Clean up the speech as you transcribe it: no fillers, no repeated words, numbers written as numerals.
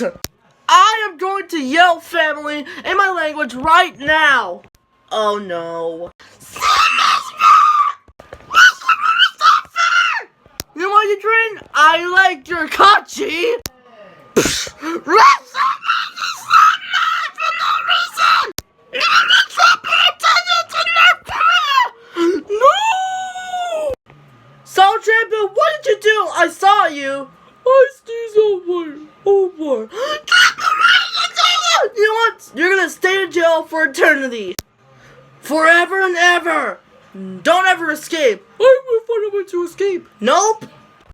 what? I am going to yell family in my language right now. Oh no. You know what, Adrian? I like your kachi. No! So, Trampu, what did you do? I saw you. I sneezed over. You know what? You're gonna stay in jail for eternity. Forever and ever. Don't ever escape. I will find a way to escape. Nope.